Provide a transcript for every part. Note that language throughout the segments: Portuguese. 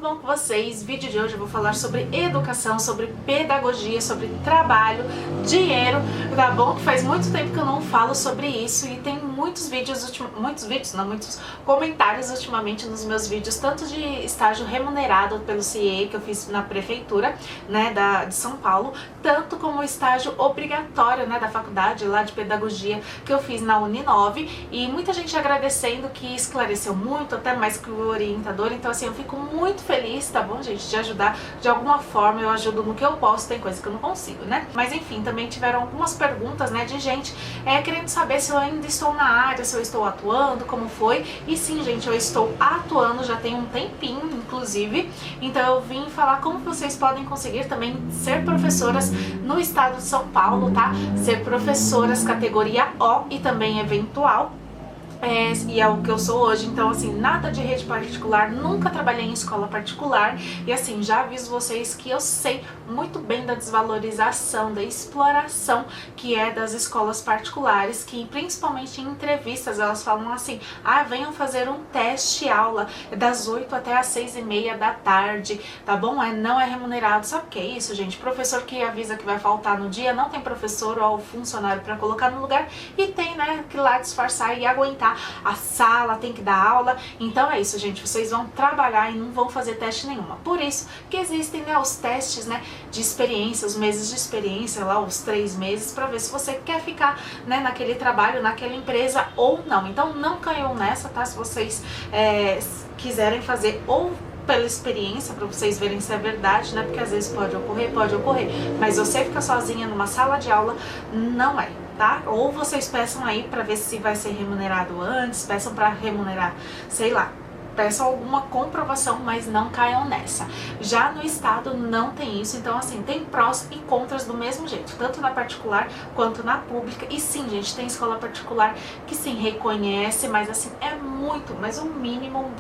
bom com vocês? Vídeo de hoje eu vou falar sobre educação, sobre pedagogia, sobre trabalho, dinheiro, tá bom? Que faz muito tempo que eu não falo sobre isso e tem muitos comentários ultimamente nos meus vídeos, tanto de estágio remunerado pelo CIE que eu fiz na prefeitura, né, de São Paulo, tanto como estágio obrigatório, né, da faculdade lá de pedagogia que eu fiz na Uninove, e muita gente agradecendo que esclareceu muito, até mais que o orientador. Então assim, eu fico muito feliz, tá bom, gente, de ajudar de alguma forma. Eu ajudo no que eu posso, tem coisa que eu não consigo, né? Mas enfim, também tiveram algumas perguntas, né, de gente querendo saber se eu ainda estou na área, se eu estou atuando, como foi. E sim, gente, eu estou atuando, já tem um tempinho, inclusive. Então eu vim falar como vocês podem conseguir também ser professoras no estado de São Paulo, tá? Ser professoras categoria O e também eventual. E é o que eu sou hoje. Então assim, nada de rede particular, nunca trabalhei em escola particular. E assim, já aviso vocês que eu sei muito bem da desvalorização, da exploração que é das escolas particulares, que principalmente em entrevistas elas falam assim: ah, venham fazer um teste aula das 8 até as 6:30 da tarde, tá bom? Não é remunerado. Sabe o que é isso, gente? Professor que avisa que vai faltar no dia, não tem professor ou funcionário para colocar no lugar, e tem, né, que ir lá disfarçar e aguentar a sala, tem que dar aula. Então é isso, gente, vocês vão trabalhar e não vão fazer teste nenhuma. Por isso que existem, né, os testes, né, de experiência, os meses de experiência lá, os 3 meses, para ver se você quer ficar, né, naquele trabalho, naquela empresa ou não. Então não caiam nessa, tá? Se vocês quiserem fazer ou pela experiência, para vocês verem se é verdade, né? Porque às vezes pode ocorrer, mas você ficar sozinha numa sala de aula não é, tá? Ou vocês peçam aí para ver se vai ser remunerado antes, peçam para remunerar, sei lá, peçam alguma comprovação, mas não caiam nessa. Já no estado não tem isso, então assim, tem prós e contras do mesmo jeito, tanto na particular quanto na pública. E sim, gente, tem escola particular que sim reconhece, mas assim, é muito, mas o mínimo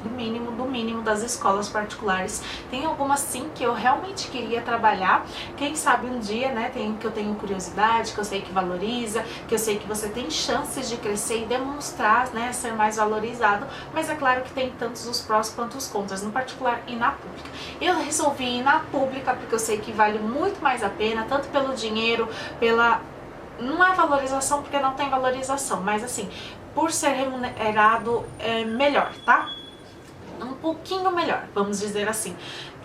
do mínimo das escolas particulares. Tem algumas sim que eu realmente queria trabalhar, quem sabe um dia, né, que eu tenho curiosidade, que eu sei que valoriza, que eu sei que você tem chances de crescer e demonstrar, né, ser mais valorizado, mas é claro que tem tantos os prós quanto os contras, no particular e na pública. Eu resolvi ir na pública porque eu sei que vale muito mais a pena, tanto pelo dinheiro, não é valorização porque não tem valorização, mas assim, por ser remunerado melhor, tá? Um pouquinho melhor, vamos dizer assim.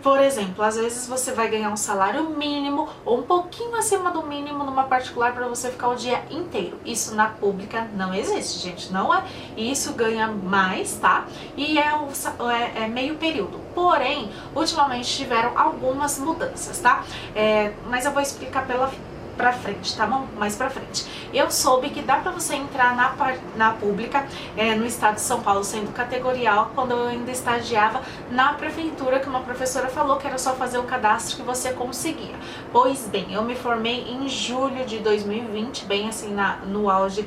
Por exemplo, às vezes você vai ganhar um salário mínimo ou um pouquinho acima do mínimo numa particular para você ficar o dia inteiro. Isso na pública não existe, gente, não é. Isso ganha mais, tá? E é meio período. Porém, ultimamente tiveram algumas mudanças, tá? Mas eu vou explicar pra frente, tá bom? Mais pra frente. Eu soube que dá pra você entrar na pública, no estado de São Paulo, sendo categorial, quando eu ainda estagiava na prefeitura, que uma professora falou que era só fazer o cadastro que você conseguia. Pois bem, eu me formei em julho de 2020, bem assim, no auge,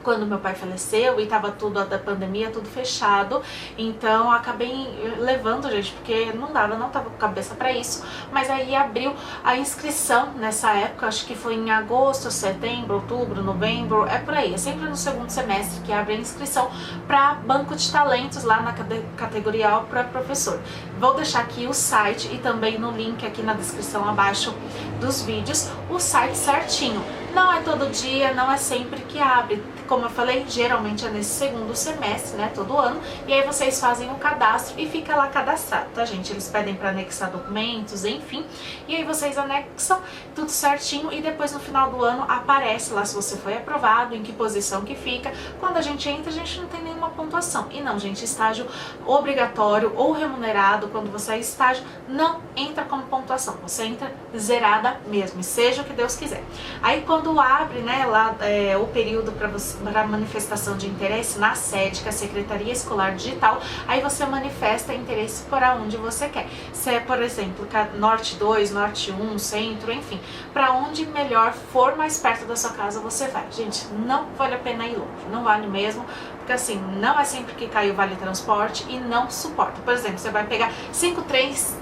quando meu pai faleceu e tava tudo da pandemia, tudo fechado. Então acabei levando, gente, porque não tava com cabeça pra isso. Mas aí abriu a inscrição nessa época, acho que foi em agosto, setembro, outubro, novembro, é por aí, é sempre no segundo semestre que abre a inscrição para banco de talentos lá na categoria A para professor. Vou deixar aqui o site e também no link aqui na descrição abaixo dos vídeos, o site certinho. Não é todo dia, não é sempre que abre. Como eu falei, geralmente é nesse segundo semestre, né, todo ano. E aí vocês fazem o cadastro e fica lá cadastrado, tá, gente? Eles pedem para anexar documentos, enfim. E aí vocês anexam tudo certinho e depois no final do ano aparece lá se você foi aprovado, em que posição que fica. Quando a gente entra, a gente não tem nenhuma pontuação. E não, gente, estágio obrigatório ou remunerado, quando você é estágio, não entra como pontuação. Você entra zerada mesmo, e seja o que Deus quiser. Aí quando abre, né, lá o período para manifestação de interesse na sede, que é a Secretaria Escolar Digital, aí você manifesta interesse para onde você quer. Se é, por exemplo, Norte 2, Norte 1, Centro, enfim, para onde melhor for, mais perto da sua casa você vai. Gente, não vale a pena ir longe, não vale mesmo, porque assim, não é sempre que cai o vale transporte e não suporta. Por exemplo, você vai pegar 5 trens,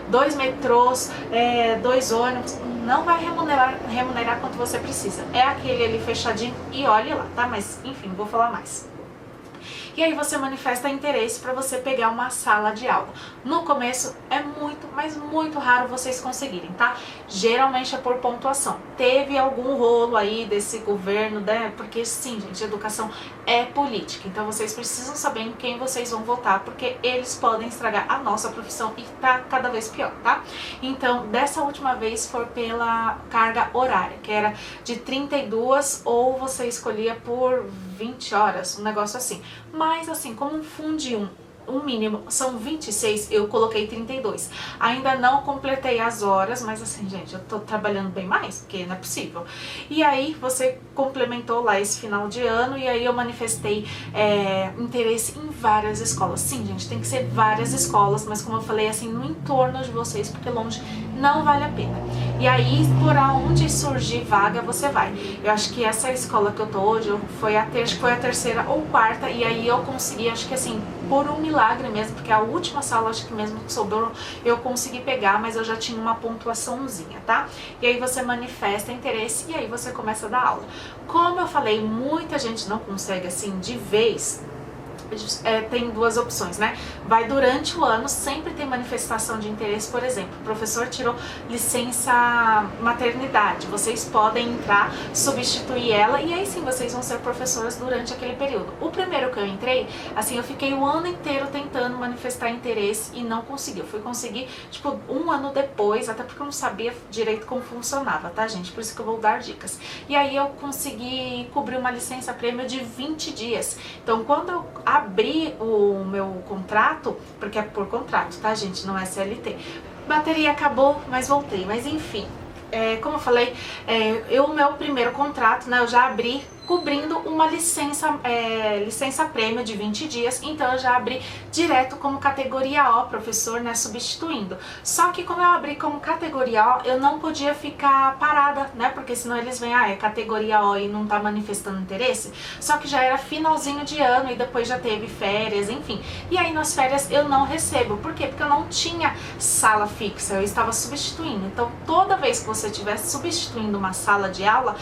2 metrôs, 2 ônibus, não vai remunerar quanto você precisa. É aquele ali fechadinho e olhe lá, tá? Mas enfim, vou falar mais. e aí você manifesta interesse para você pegar uma sala de aula. No começo é muito, mas muito raro vocês conseguirem, tá? Geralmente é por pontuação. Teve algum rolo aí desse governo, né? Porque sim, gente, educação é política, então vocês precisam saber em quem vocês vão votar, porque eles podem estragar a nossa profissão e tá cada vez pior, tá? Então, dessa última vez foi pela carga horária, que era de 32 ou você escolhia por 20 horas, um negócio assim. Mas assim, como um Fundium, um mínimo são 26, eu coloquei 32. Ainda não completei as horas, mas assim, gente, eu tô trabalhando bem mais, porque não é possível. E aí você complementou lá esse final de ano, e aí eu manifestei interesse em várias escolas. Sim, gente, tem que ser várias escolas, mas como eu falei, assim, no entorno de vocês, porque longe não vale a pena. E aí, por onde surgir vaga, você vai. Eu acho que essa escola que eu tô hoje foi a terceira ou quarta, e aí eu consegui, acho que assim, por um milagre mesmo, porque a última sala, acho que mesmo que sobrou, eu consegui pegar, mas eu já tinha uma pontuaçãozinha, tá? E aí você manifesta interesse e aí você começa a dar aula. Como eu falei, muita gente não consegue assim de vez. Tem duas opções, né? Vai durante o ano, sempre tem manifestação de interesse. Por exemplo, o professor tirou licença maternidade, vocês podem entrar, substituir ela, e aí sim vocês vão ser professoras durante aquele período. O primeiro que eu entrei, assim, eu fiquei o ano inteiro tentando manifestar interesse e não consegui. Eu fui conseguir, tipo, um ano depois, até porque eu não sabia direito como funcionava, tá, gente? Por isso que eu vou dar dicas. E aí eu consegui cobrir uma licença prêmio de 20 dias. Então, quando eu abri o meu contrato, porque é por contrato, tá, gente? Não é CLT. Bateria acabou, mas voltei. Mas enfim, como eu falei, o meu primeiro contrato, né, eu já abri cobrindo uma licença prêmio de 20 dias, então eu já abri direto como categoria O, professor, né, substituindo. Só que como eu abri como categoria O, eu não podia ficar parada, né, porque senão eles vêm, é categoria O e não tá manifestando interesse. Só que já era finalzinho de ano e depois já teve férias, enfim. E aí nas férias eu não recebo. Por quê? Porque eu não tinha sala fixa, eu estava substituindo. Então toda vez que você estiver substituindo uma sala de aula,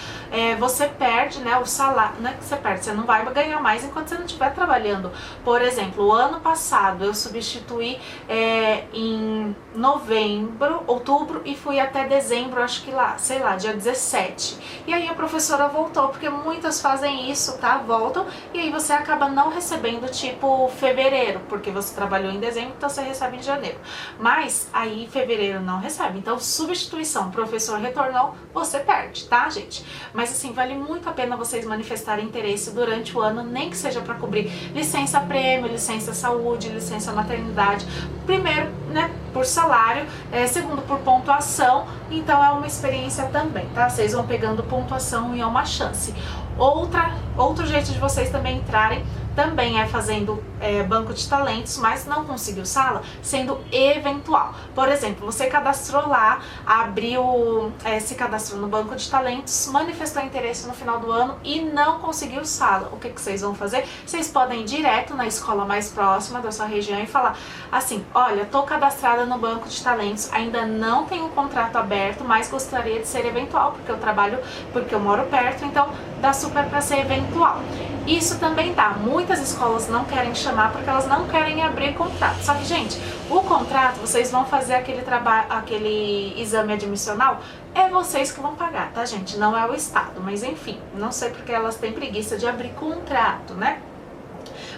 você perde, né, o salário, não é que você perde, você não vai ganhar mais enquanto você não estiver trabalhando. Por exemplo, o ano passado eu substituí em novembro, outubro, e fui até dezembro, acho que lá, sei lá, dia 17. E aí a professora voltou, porque muitas fazem isso, tá? Voltam, e aí você acaba não recebendo tipo fevereiro, porque você trabalhou em dezembro, então você recebe em janeiro. Mas aí fevereiro não recebe, então substituição, o professor retornou, você perde, tá, gente? Mas assim, vale muito a pena vocês manifestarem interesse durante o ano, nem que seja para cobrir licença prêmio, licença saúde, licença maternidade. Primeiro, né, por salário, segundo por pontuação, então é uma experiência também, tá? Vocês vão pegando pontuação e é uma chance. Outro jeito de vocês também entrarem também é fazendo banco de talentos, mas não conseguiu sala, sendo eventual. Por exemplo, você cadastrou lá, se cadastrou no banco de talentos, manifestou interesse no final do ano e não conseguiu sala. O que vocês vão fazer? Vocês podem ir direto na escola mais próxima da sua região e falar assim: olha, tô cadastrada no banco de talentos, ainda não tenho um contrato aberto, mas gostaria de ser eventual, porque eu moro perto, então dá super para ser eventual. Isso também dá. Muitas escolas não querem chamar porque elas não querem abrir contrato. Só que, gente, o contrato, vocês vão fazer aquele exame admissional, é vocês que vão pagar, tá, gente? Não é o Estado. Mas enfim, não sei porque elas têm preguiça de abrir contrato, né?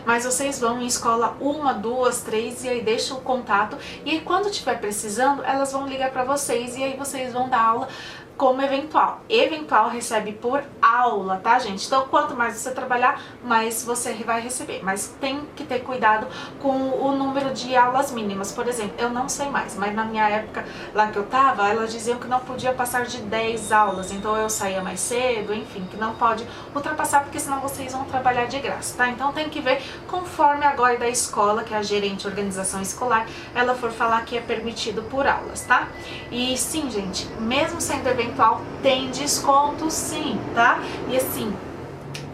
Mas vocês vão em escola 1, 2, 3 e aí deixam o contato. E aí quando estiver precisando, elas vão ligar para vocês e aí vocês vão dar aula como eventual. Eventual recebe por aula, tá, gente? Então, quanto mais você trabalhar, mais você vai receber. Mas tem que ter cuidado com o número de aulas mínimas. Por exemplo, eu não sei mais, mas na minha época, lá que eu tava, elas diziam que não podia passar de 10 aulas. Então, eu saía mais cedo, enfim, que não pode ultrapassar, porque senão vocês vão trabalhar de graça, tá? Então, tem que ver conforme agora da escola, que é a gerente de organização escolar, ela for falar que é permitido por aulas, tá? E sim, gente, mesmo sendo eventual, tem desconto sim, tá? E assim,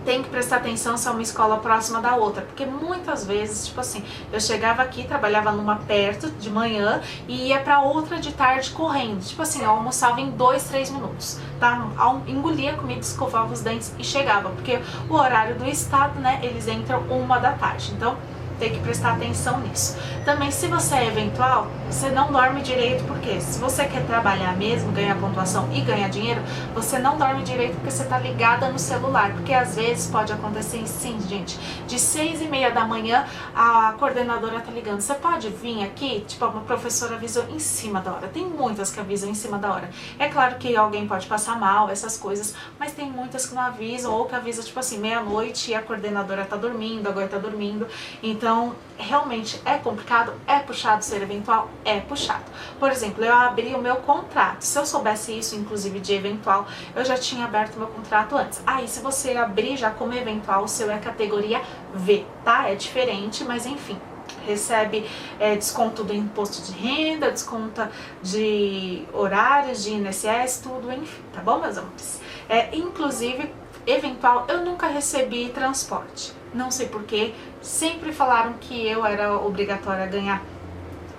tem que prestar atenção se é uma escola próxima da outra, porque muitas vezes, tipo assim, eu chegava aqui, trabalhava numa perto de manhã e ia pra outra de tarde correndo, tipo assim, eu almoçava em 2, 3 minutos, tá? Engolia a comida, escovava os dentes e chegava, porque o horário do estado, né, eles entram 1 da tarde, então tem que prestar atenção nisso. Também, se você é eventual, você não dorme direito, porque se você quer trabalhar mesmo, ganhar pontuação e ganhar dinheiro, você não dorme direito porque você tá ligada no celular, porque às vezes pode acontecer sim, gente, de 6h30 da manhã a coordenadora tá ligando, você pode vir aqui? Tipo, uma professora avisou em cima da hora, tem muitas que avisam em cima da hora. É claro que alguém pode passar mal, essas coisas, mas tem muitas que não avisam, ou que avisam, tipo assim, meia-noite e a coordenadora tá dormindo, agora tá dormindo, então realmente é complicado, é puxado ser eventual, é puxado. Por exemplo, eu abri o meu contrato, se eu soubesse isso, inclusive de eventual, eu já tinha aberto meu contrato antes. Aí, se você abrir já como eventual, o seu é categoria V, tá? É diferente, mas enfim, recebe desconto do imposto de renda, desconto de horários, de INSS, tudo, enfim, tá bom, meus amores? Inclusive, eventual, eu nunca recebi transporte. Não sei porquê, sempre falaram que eu era obrigatória a ganhar,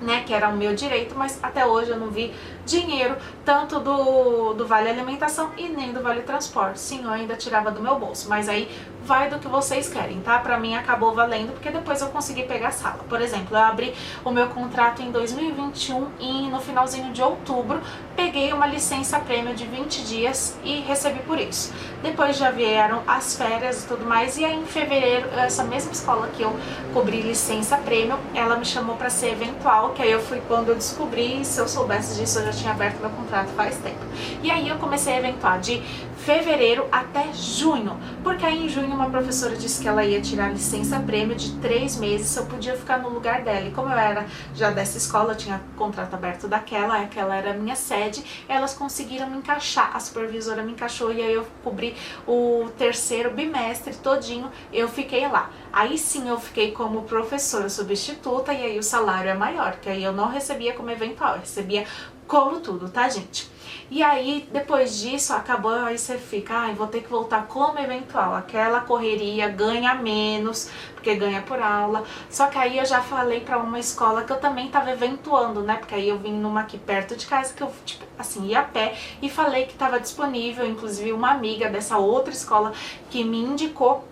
né, que era o meu direito, mas até hoje eu não vi dinheiro, tanto do Vale Alimentação e nem do Vale Transporte. Sim, eu ainda tirava do meu bolso, mas aí vai do que vocês querem, tá? Pra mim acabou valendo, porque depois eu consegui pegar sala. Por exemplo, eu abri o meu contrato em 2021 e no finalzinho de outubro peguei uma licença prêmio de 20 dias e recebi por isso. Depois já vieram as férias e tudo mais, e aí em fevereiro, essa mesma escola que eu cobri licença prêmio, ela me chamou pra ser eventual, que aí eu fui quando eu descobri, se eu soubesse disso eu já tinha aberto meu contrato faz tempo. E aí eu comecei a eventuar de fevereiro até junho, porque aí em junho uma professora disse que ela ia tirar licença prêmio de 3 meses, se eu podia ficar no lugar dela. E como eu era já dessa escola, eu tinha contrato aberto daquela, aquela era a minha sede, elas conseguiram me encaixar, a supervisora me encaixou e aí eu cobri o 3º bimestre todinho, eu fiquei lá. Aí sim eu fiquei como professora substituta e aí o salário é maior, que aí eu não recebia como eventual, eu recebia como tudo, tá, gente? E aí, depois disso, acabou, aí você fica, ai, vou ter que voltar como eventual, aquela correria, ganha menos, porque ganha por aula. Só que aí eu já falei pra uma escola que eu também tava eventuando, né, porque aí eu vim numa aqui perto de casa, que eu, tipo, assim, ia a pé, e falei que tava disponível, inclusive uma amiga dessa outra escola que me indicou.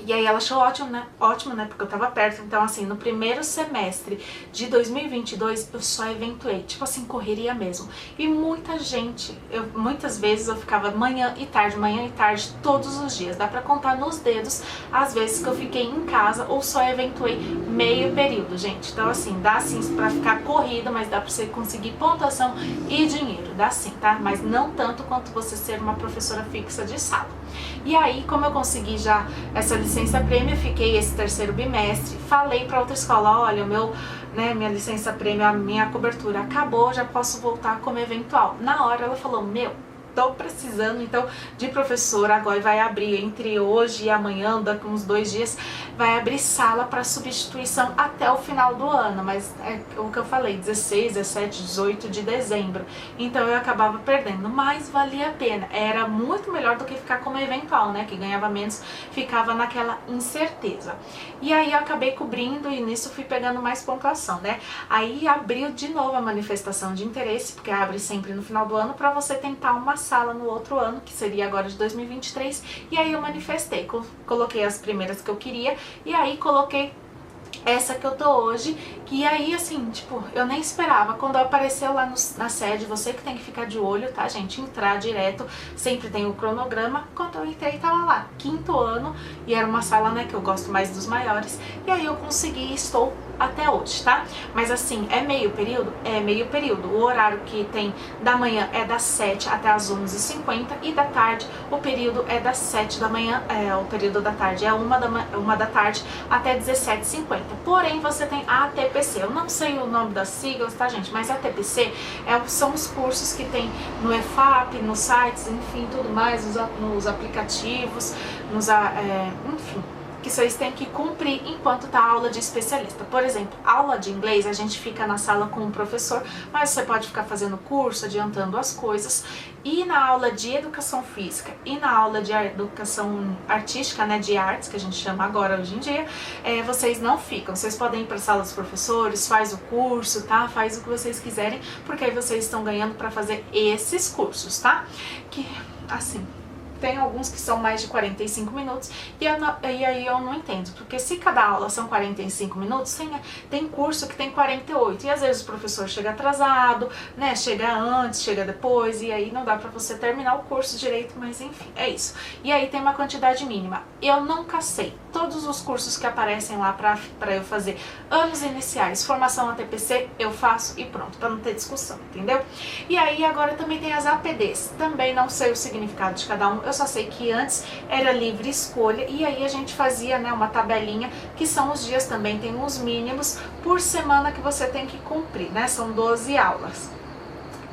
E aí ela achou ótimo, né, porque eu tava perto. Então assim, no primeiro semestre de 2022, eu só eventuei, tipo assim, correria mesmo. E muita gente, muitas vezes eu ficava manhã e tarde, todos os dias. Dá pra contar nos dedos as vezes que eu fiquei em casa ou só eventuei meio período, gente. Então assim, dá sim pra ficar corrida, mas dá pra você conseguir pontuação e dinheiro, dá sim, tá? Mas não tanto quanto você ser uma professora fixa de sala. E aí, como eu consegui já essa licença prêmio, fiquei esse 3º bimestre, falei para outra escola, olha, minha licença prêmio, a minha cobertura acabou, já posso voltar como eventual. Na hora ela falou, tô precisando então de professora, agora vai abrir entre hoje e amanhã, daqui uns 2 dias, vai abrir sala para substituição até o final do ano, mas é o que eu falei, 16, 17, 18 de dezembro, então eu acabava perdendo, mas valia a pena, era muito melhor do que ficar como eventual, né, que ganhava menos, ficava naquela incerteza. E aí eu acabei cobrindo e nisso fui pegando mais pontuação, né, aí abriu de novo a manifestação de interesse, porque abre sempre no final do ano, para você tentar uma sala no outro ano, que seria agora de 2023, e aí eu manifestei, coloquei as primeiras que eu queria, e aí coloquei essa que eu tô hoje, que aí assim, tipo, eu nem esperava, quando apareceu lá na sede, você que tem que ficar de olho, tá, gente, entrar direto, sempre tem o cronograma, quando eu entrei tava lá, 5º ano, e era uma sala, né, que eu gosto mais dos maiores, e aí eu consegui, estou até hoje, tá? Mas assim, é meio período? É meio período. O horário que tem da manhã é das 7 até as 11h50 e da tarde o período é das 7 da manhã, o período da tarde é 1 da tarde até 17h50. Porém, você tem a ATPC. Eu não sei o nome das siglas, tá, gente? Mas a ATPC são os cursos que tem no EFAP, nos sites, enfim, tudo mais, nos aplicativos, enfim. que vocês têm que cumprir enquanto tá a aula de especialista. Por exemplo, aula de inglês, a gente fica na sala com o professor, mas você pode ficar fazendo curso, adiantando as coisas. E na aula de educação física e na aula de educação artística, né, de artes, que a gente chama agora hoje em dia, vocês não ficam. Vocês podem ir para a sala dos professores, faz o curso, tá? Faz o que vocês quiserem, porque aí vocês estão ganhando para fazer esses cursos, tá? Que, assim, tem alguns que são mais de 45 minutos e aí eu não entendo, porque se cada aula são 45 minutos, tem curso que tem 48 e às vezes o professor chega atrasado, né, chega antes, chega depois e aí não dá pra você terminar o curso direito, mas enfim, é isso. E aí tem uma quantidade mínima. Eu nunca sei todos os cursos que aparecem lá pra eu fazer. Anos iniciais, formação na TPC, eu faço e pronto, pra não ter discussão, entendeu? E aí agora também tem as APDs, também não sei o significado de cada um. Eu só sei que antes era livre escolha e aí a gente fazia, né, uma tabelinha que são os dias também, tem uns mínimos por semana que você tem que cumprir, né? São 12 aulas.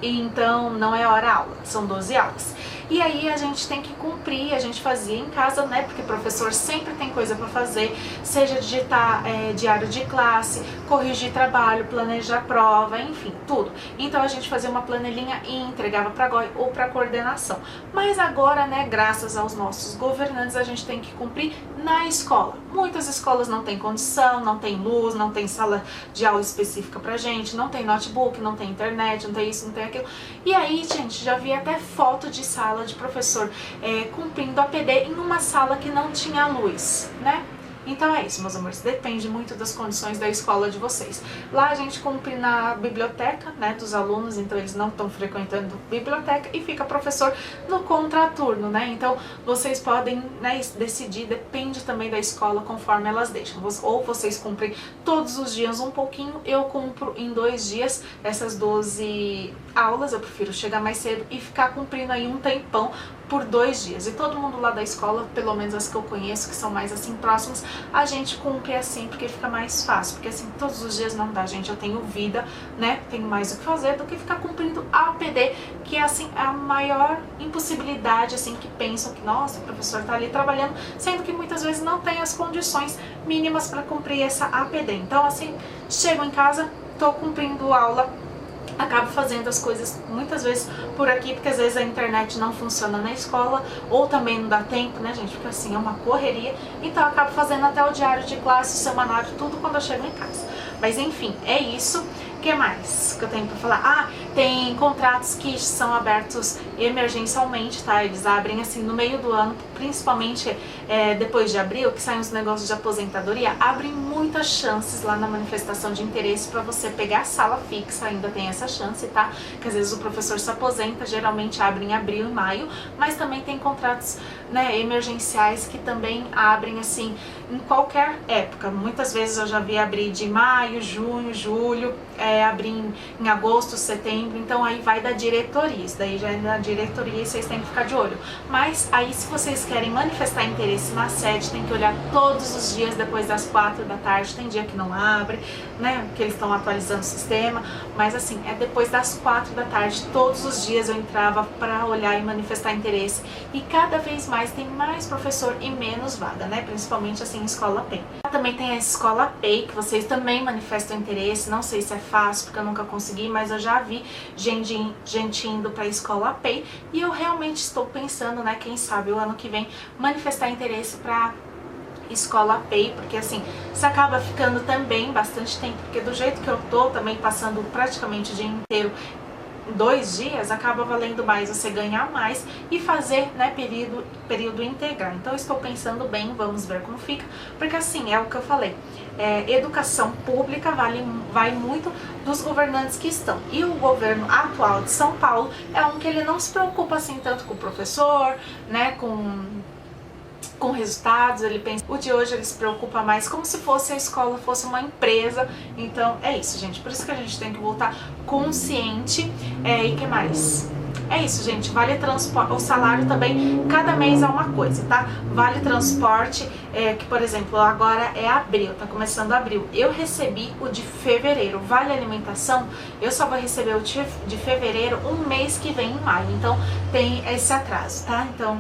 E então não é hora aula, são 12 aulas. E aí a gente tem que cumprir, a gente fazia em casa, né, porque o professor sempre tem coisa para fazer, seja digitar diário de classe, corrigir trabalho, planejar prova, enfim, tudo. Então a gente fazia uma planilhinha e entregava para a GOI ou para a coordenação. Mas agora, né, graças aos nossos governantes, a gente tem que cumprir na escola. Muitas escolas não têm condição, não tem luz, não tem sala de aula específica pra gente, não tem notebook, não tem internet, não tem isso, não tem aquilo. E aí, gente, já vi até foto de sala de professor cumprindo a PD em uma sala que não tinha luz, né? Então é isso, meus amores, depende muito das condições da escola de vocês. Lá a gente cumpre na biblioteca, né, dos alunos, então eles não estão frequentando biblioteca e fica professor no contraturno, né? Então vocês podem, né, decidir, depende também da escola conforme elas deixam. Ou vocês cumprem todos os dias um pouquinho, eu cumpro em 2 dias essas 12 aulas, eu prefiro chegar mais cedo e ficar cumprindo aí um tempão por 2 dias. E todo mundo lá da escola, pelo menos as que eu conheço, que são mais assim próximas, a gente cumpre assim, porque fica mais fácil. Porque assim, todos os dias não dá, gente. Eu tenho vida, né? Tenho mais o que fazer do que ficar cumprindo a APD, que é assim, a maior impossibilidade, assim, que pensam que, nossa, o professor tá ali trabalhando, sendo que muitas vezes não tem as condições mínimas para cumprir essa APD. Então, assim, chego em casa, tô cumprindo aula, acabo fazendo as coisas muitas vezes por aqui, porque às vezes a internet não funciona na escola, ou também não dá tempo, né, gente, porque assim, é uma correria, então eu acabo fazendo até o diário de classe, o semanário, tudo quando eu chego em casa. Mas enfim, é isso. O que mais que eu tenho pra falar? Ah, tem contratos que são abertos emergencialmente, tá? Eles abrem assim no meio do ano, principalmente depois de abril, que saem os negócios de aposentadoria, abrem muitas chances lá na manifestação de interesse para você pegar a sala fixa, ainda tem essa chance, tá? Que às vezes o professor se aposenta, geralmente abre em abril e maio, mas também tem contratos, né, emergenciais que também abrem assim em qualquer época. Muitas vezes eu já vi abrir de maio, junho, julho, abrir em agosto, setembro, então aí vai da diretoria, isso daí já é da diretoria e vocês têm que ficar de olho. Mas aí se vocês querem manifestar interesse na sede, tem que olhar todos os dias depois das 4 da tarde, tem dia que não abre, né, que eles estão atualizando o sistema, mas assim, é depois das 4 da tarde, todos os dias eu entrava para olhar e manifestar interesse, e cada vez mais tem mais professor e menos vaga, né, principalmente assim, escola PEI. Também tem a escola PEI, que vocês também manifestam interesse, não sei se é fácil, porque eu nunca consegui, mas eu já vi gente indo para a escola PEI, e eu realmente estou pensando, né, quem sabe o ano que vem, manifestar interesse para escola PEI, porque assim, você acaba ficando também bastante tempo, porque do jeito que eu tô também passando praticamente o dia inteiro, 2 dias, acaba valendo mais você ganhar mais e fazer, né, período integral. Então eu estou pensando bem, vamos ver como fica, porque assim, é o que eu falei, educação pública vai muito dos governantes que estão, e o governo atual de São Paulo é um que ele não se preocupa assim tanto com o professor, né, com resultados, ele pensa, o de hoje ele se preocupa mais como se fosse a escola, fosse uma empresa. Então é isso, gente, por isso que a gente tem que voltar consciente. E que mais? É isso, gente, vale transporte, o salário também, cada mês é uma coisa, tá? Vale transporte, que por exemplo, agora é abril, tá começando abril, eu recebi o de fevereiro. Vale alimentação, eu só vou receber o de fevereiro um mês que vem em maio, então tem esse atraso, tá? Então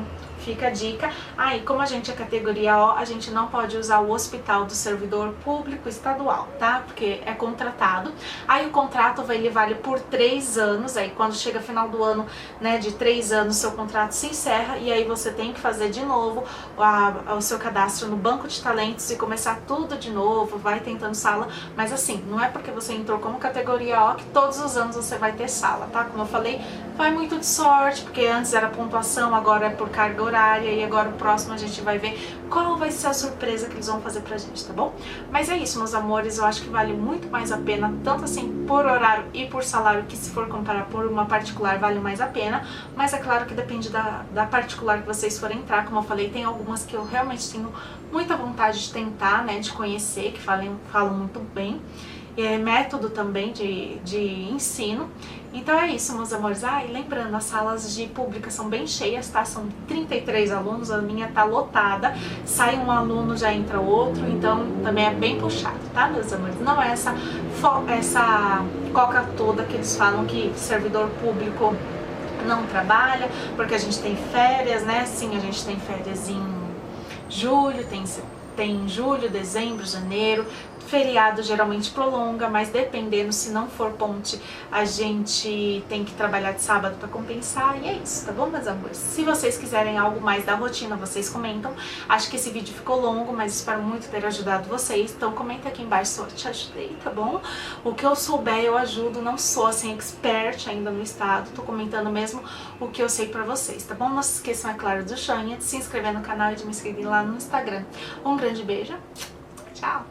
fica a dica. Aí, como a gente é categoria O, a gente não pode usar o hospital do servidor público estadual, tá? Porque é contratado. Aí o contrato ele vale por 3 anos, aí quando chega final do ano, né, de 3 anos, seu contrato se encerra e aí você tem que fazer de novo o seu cadastro no banco de talentos e começar tudo de novo, vai tentando sala, mas assim, não é porque você entrou como categoria O que todos os anos você vai ter sala, tá? Como eu falei, vai muito de sorte, porque antes era pontuação, agora é por carga horária e agora o próximo a gente vai ver qual vai ser a surpresa que eles vão fazer pra gente, tá bom? Mas é isso, meus amores, eu acho que vale muito mais a pena, tanto assim por horário e por salário, que se for comparar por uma particular vale mais a pena, mas é claro que depende da particular que vocês forem entrar. Como eu falei, tem algumas que eu realmente tenho muita vontade de tentar, né, de conhecer, que falam muito bem. Método também de ensino. Então é isso, meus amores. E lembrando, as salas de pública são bem cheias, tá? São 33 alunos, a minha tá lotada. Sai um aluno, já entra outro, então também é bem puxado, tá, meus amores? Não é essa coca toda que eles falam que servidor público não trabalha, porque a gente tem férias, né? Sim, a gente tem férias em julho, tem julho, dezembro, janeiro. Feriado geralmente prolonga, mas dependendo, se não for ponte, a gente tem que trabalhar de sábado para compensar. E é isso, tá bom, meus amores? Se vocês quiserem algo mais da rotina, vocês comentam. Acho que esse vídeo ficou longo, mas espero muito ter ajudado vocês. Então comenta aqui embaixo se eu te ajudei, tá bom? O que eu souber eu ajudo, não sou assim expert ainda no estado, tô comentando mesmo o que eu sei pra vocês, tá bom? Não se esqueçam, é claro, do joinha, de se inscrever no canal e de me seguir lá no Instagram. Um grande beijo, tchau!